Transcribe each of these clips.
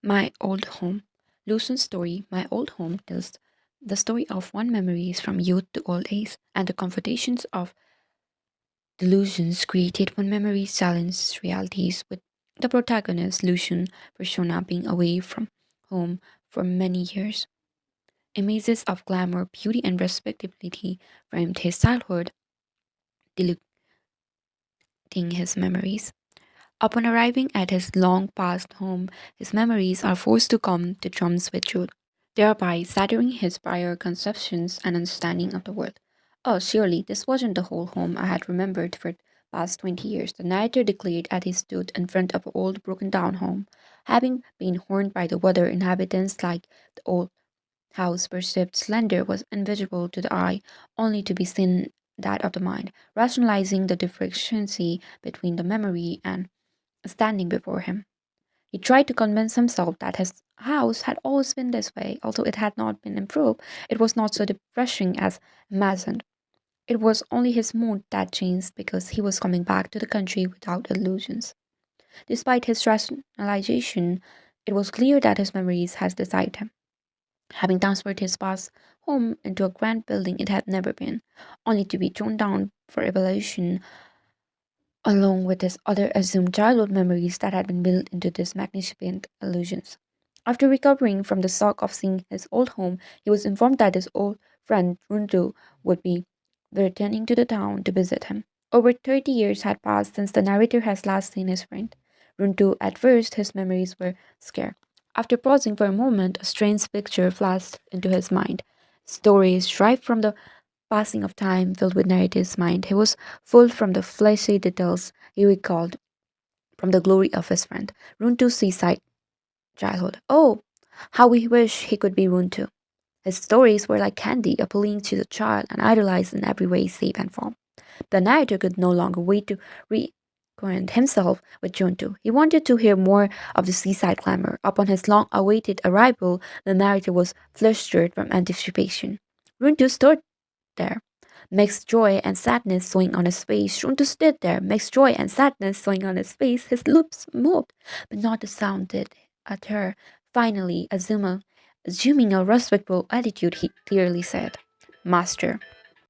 My Old Home. Lucian's story, My Old Home, tells the story of one memories from youth to old age and the confrontations of delusions created when memories challenge realities, with the protagonist, Lucian persona, being away from home for many years. Images of glamour, beauty, and respectability framed his childhood, diluting his memories. Upon arriving at his long past home, his memories are forced to come to terms with truth, thereby shattering his prior conceptions and understanding of the world. Oh, surely this wasn't the whole home I had remembered for the past 20 years, the narrator declared as he stood in front of an old broken down home. Having been horned by the weather, inhabitants like the old house perceived slender was invisible to the eye, only to be seen that of the mind, rationalizing the deficiency between the memory and standing before him. He tried to convince himself that his house had always been this way, although it had not been improved. It was not so depressing as imagined. It was only his mood that changed because he was coming back to the country without illusions. Despite his rationalization, it was clear that his memories had desired him. Having transferred his past home into a grand building it had never been, only to be torn down for evaluation along with his other assumed childhood memories that had been built into these magnificent illusions. After recovering from the shock of seeing his old home, he was informed that his old friend Runtu would be returning to the town to visit him. Over 30 years had passed since the narrator has last seen his friend. Runtu, at first, his memories were scarce. After pausing for a moment, a strange picture flashed into his mind. Stories ripe from the passing of time filled with narrative's mind. He was full from the fleshy details he recalled from the glory of his friend. Runtu's seaside childhood. Oh, how we wish he could be Runtu. His stories were like candy, appealing to the child and idolized in every way, shape, and form. The narrator could no longer wait to reacquaint himself with Juntu. He wanted to hear more of the seaside glamour. Upon his long awaited arrival, the narrator was flustered from anticipation. Runtu stood there, mixed joy and sadness showing on his face. Shuntu stood there, mixed joy and sadness showing on his face. His lips moved, but not a sound did at her. Finally, assuming a respectful attitude, he clearly said, Master.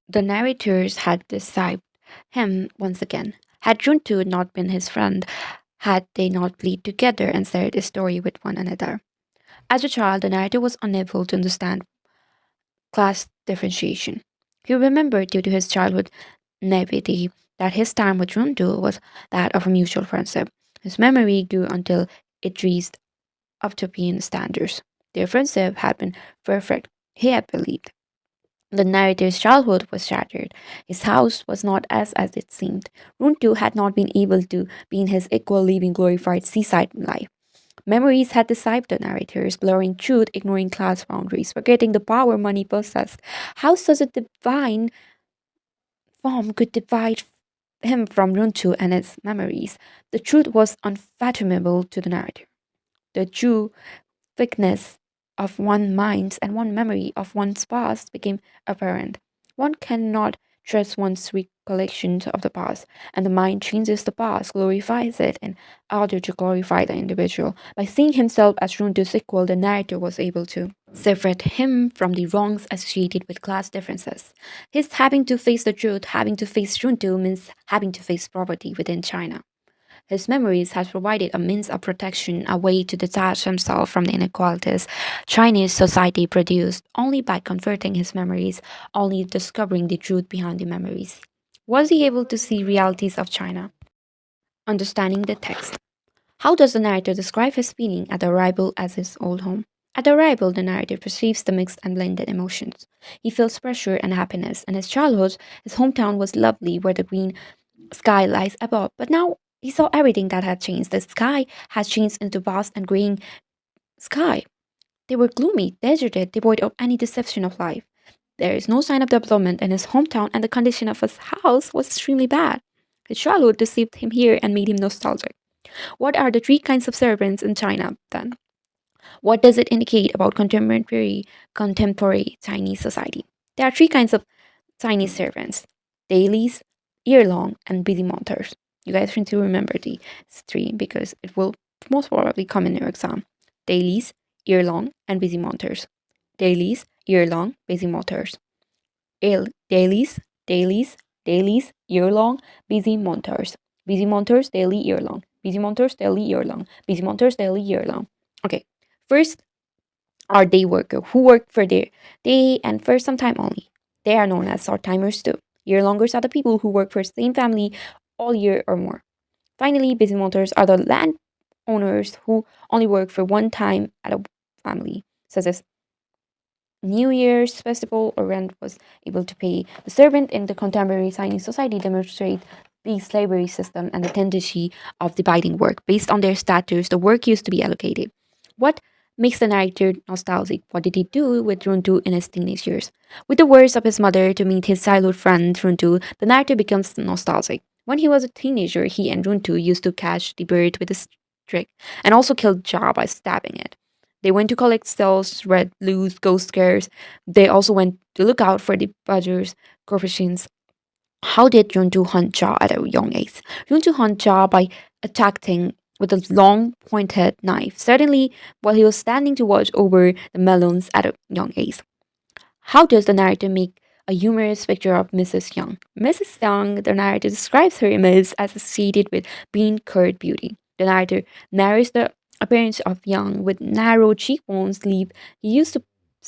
The narrators had deceived him once again. Had Juntu not been his friend, had they not played together and shared a story with one another? As a child, the narrator was unable to understand class differentiation. He remembered, due to his childhood naivety, that his time with Rundu was that of a mutual friendship. His memory grew until it reached utopian standards. Their friendship had been perfect, he had believed. The narrator's childhood was shattered. His house was not as it seemed. Runtu had not been able to be in his equal living glorified seaside life. Memories had deceived the narrators, blurring truth, ignoring class boundaries, forgetting the power money possessed. How such a divine form could divide him from Runtu and his memories? The truth was unfathomable to the narrator. The true thickness of one mind and one memory of one's past became apparent. One cannot trust one's recollections of the past, and the mind changes the past, glorifies it, in order to glorify the individual. By seeing himself as Runtu's equal, the narrator was able to separate him from the wrongs associated with class differences. His having to face the truth, having to face Runtu, means having to face poverty within China. His memories had provided a means of protection, a way to detach himself from the inequalities Chinese society produced only by converting his memories, only discovering the truth behind the memories. Was he able to see realities of China? Understanding the text. How does the narrator describe his feeling at arrival at his old home? At arrival, the narrator perceives the mixed and blended emotions. He feels pressure and happiness. In his childhood, his hometown was lovely where the green sky lies above, but now he saw everything that had changed. The sky has changed into vast and graying sky. They were gloomy, deserted, devoid of any deception of life. There is no sign of development in his hometown, and the condition of his house was extremely bad. His childhood deceived him here and made him nostalgic. What are the three kinds of servants in China, then? What does it indicate about contemporary Chinese society? There are three kinds of Chinese servants: dailies, year-long, and busy monthers. You guys need to remember these three because it will most probably come in your exam. dailies, year-long, and busy monitors. Dailies, year-long, busy monitors. Dailies, dailies, dailies, year-long, busy monitors. Busy monitors, daily, year-long. Busy monitors, daily, year-long. Busy monitors, daily, year-long. Okay, first are day worker who work for their day and for some time only. They are known as short timers too. Year longers are the people who work for the same family all year or more. Finally, busy monitors are the land owners who only work for one time at a family, such as New Year's festival or rent was able to pay. The servant in the contemporary Chinese society demonstrate the slavery system and the tendency of dividing work. Based on their status, the work used to be allocated. What makes the narrator nostalgic? What did he do with Runtu in his teenage years? With the words of his mother to meet his childhood friend Runtu, the narrator becomes nostalgic. When he was a teenager, he and Runtu used to catch the bird with a stick and also killed Jar by stabbing it. They went to collect shells, red, blues, ghost scares. They also went to look out for the badgers, corporations. How did Yonju hunt Ja at a young age? Yonju hunt Ja by attacking with a long pointed knife, suddenly while he was standing to watch over the melons at a young age. How does the narrator make a humorous picture of Mrs. Young? Mrs. Young, the narrator describes her image as associated with bean curd beauty. The narrator narrates the appearance of Young with narrow cheekbones, lip. He used to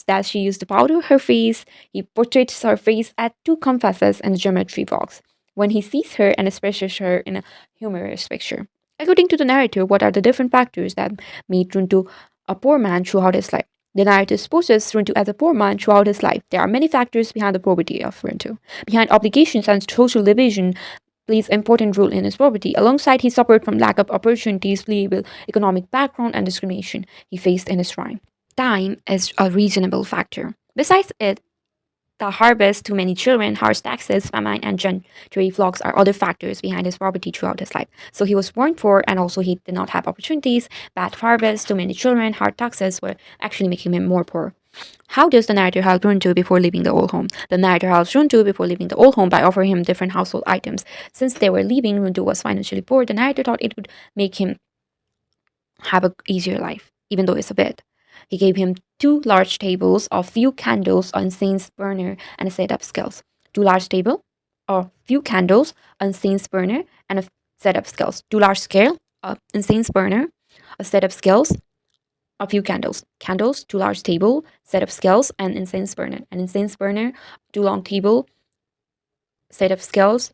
that she used to powder her face. He portrays her face at two compasses and a geometry box. When he sees her and expresses her in a humorous picture. According to the narrator, what are the different factors that made Runtu a poor man throughout his life? The narrative exposes Runtu as a poor man throughout his life. There are many factors behind the poverty of Runtu. Behind obligations and social division plays an important role in his poverty. Alongside, he suffered from lack of opportunities, playable economic background, and discrimination he faced in his crime. Time is a reasonable factor. Besides it, the harvest, too many children, harsh taxes, famine, and gentry flocks are other factors behind his poverty throughout his life. So he was born poor and also he did not have opportunities. Bad harvest, too many children, hard taxes were actually making him more poor. How does the narrator help Runtu before leaving the old home? The narrator helps Runtu before leaving the old home by offering him different household items. Since they were leaving, Runtu was financially poor. The narrator thought it would make him have a easier life, even though it's a bit. He gave him two large tables, a few candles, an incense burner, and a set of skills. Two large table, a few candles, an incense burner, and a set of skills. Two large scale, a incense burner, a set of skills, a few candles. Candles, two large table, set of skills, and incense burner. An incense burner, two long table, set of skills,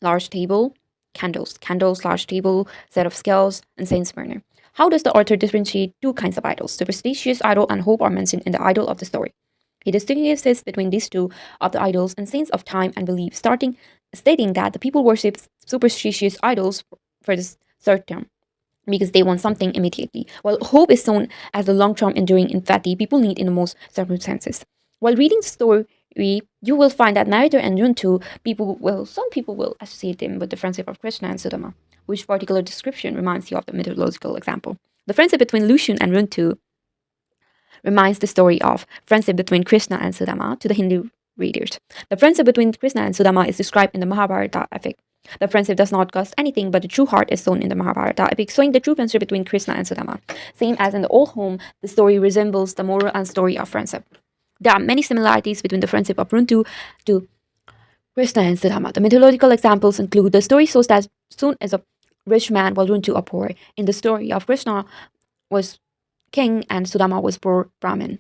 large table, candles. Candles, large table, set of skills, incense burner. How does the author differentiate two kinds of idols? Superstitious idol and hope are mentioned in the idol of the story. He distinguishes between these two of the idols in sense of time and belief, stating that the people worship superstitious idols for this third term because they want something immediately, while hope is shown as the long-term enduring empathy people need in the most circumstances. While reading the story, you will find that narrator and Juntu some people will associate him with the friendship of Krishna and Sudama, which particular description reminds you of the mythological example. The friendship between Lucian and Runtu reminds the story of friendship between Krishna and Sudama to the Hindu readers. The friendship between Krishna and Sudama is described in the Mahabharata epic. The friendship does not cost anything, but the true heart is shown in the Mahabharata epic, showing the true friendship between Krishna and Sudama. Same as in the old home, the story resembles the moral and story of friendship. There are many similarities between the friendship of Runtu to Krishna and Sudama. The mythological examples include the story shows that soon as a rich man while Runtu are poor. In the story of Krishna was king and Sudama was poor Brahmin.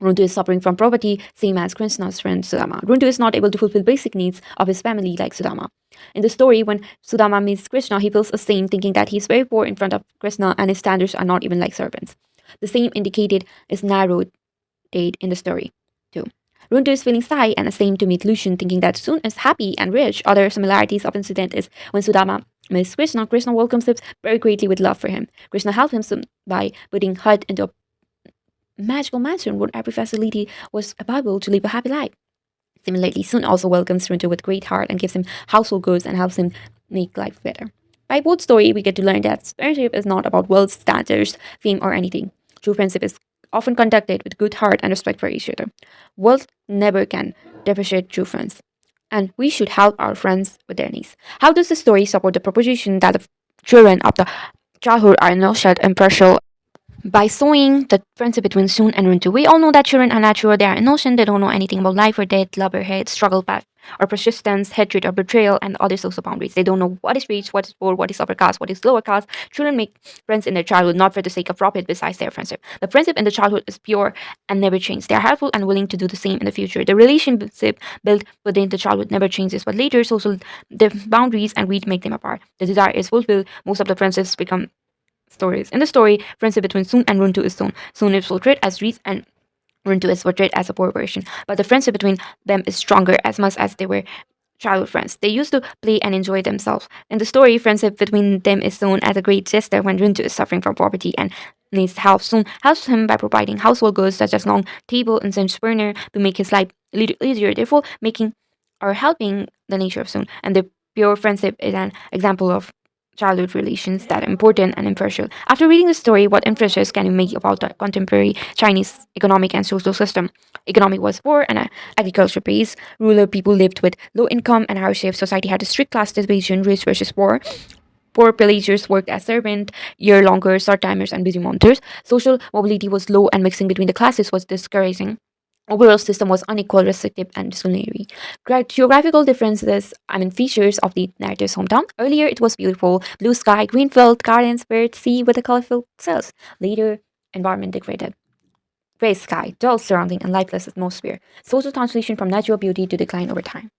Runtu is suffering from poverty, same as Krishna's friend Sudama. Runtu is not able to fulfill basic needs of his family like Sudama. In the story, when Sudama meets Krishna, he feels ashamed, thinking that he is very poor in front of Krishna and his standards are not even like servants. The same indicated is narrowed in the story, too. Runtu is feeling shy and ashamed to meet Lucian, thinking that soon as happy and rich. Other similarities of incident is when Sudama meets Krishna, Krishna welcomes him very greatly with love for him. Krishna helped him by putting Hud into a magical mansion where every facility was available to live a happy life. Similarly, Sun also welcomes Runtu with great heart and gives him household goods and helps him make life better. By both story, we get to learn that friendship is not about wealth, status, fame, or anything. True friendship is often conducted with good heart and respect for each other. Wealth never can depreciate true friends. And we should help our friends with their needs. How does the story support the proposition that the children of the childhood are nurtured and partial by showing the friendship between Sun and Runtu. We all know that children are natural, they are innocent, they don't know anything about life or death, love or hate, struggle path or persistence, hatred or betrayal, and other social boundaries. They don't know what is rich, what is poor, what is upper caste, what is lower caste. Children make friends in their childhood not for the sake of profit besides their friendship. The friendship in the childhood is pure and never changes. They are helpful and willing to do the same in the future. The relationship built within the childhood never changes, but later social the boundaries and greed make them apart. The desire is fulfilled, most of the friendships become stories. In the story, friendship between Sun and Runtu is shown. Sun is portrayed as rich and Runtu is portrayed as a poor version. But the friendship between them is stronger as much as they were childhood friends. They used to play and enjoy themselves. In the story, friendship between them is shown as a great gesture when Runtu is suffering from poverty and needs help. Sun helps him by providing household goods such as long table and Sun's burner to make his life easier, therefore making or helping the nature of Sun. And the pure friendship is an example of childhood relations that are important and impartial. After reading the story, what inferences can you make about the contemporary Chinese economic and social system? Economic was poor and agriculture based. Rural people lived with low income and hardship. Society had a strict class division, rich versus poor. Poor villagers worked as servants, year longer, short timers, and busy monitors. Social mobility was low, and mixing between the classes was discouraging. Overall system was unequal, restrictive, and discriminatory. Geographical differences, features of the narrative's hometown. Earlier, it was beautiful, blue sky, green field, gardens, birds, sea with the colorful cells. Later, environment degraded. Gray sky, dull surrounding, and lifeless atmosphere. Social translation from natural beauty to decline over time.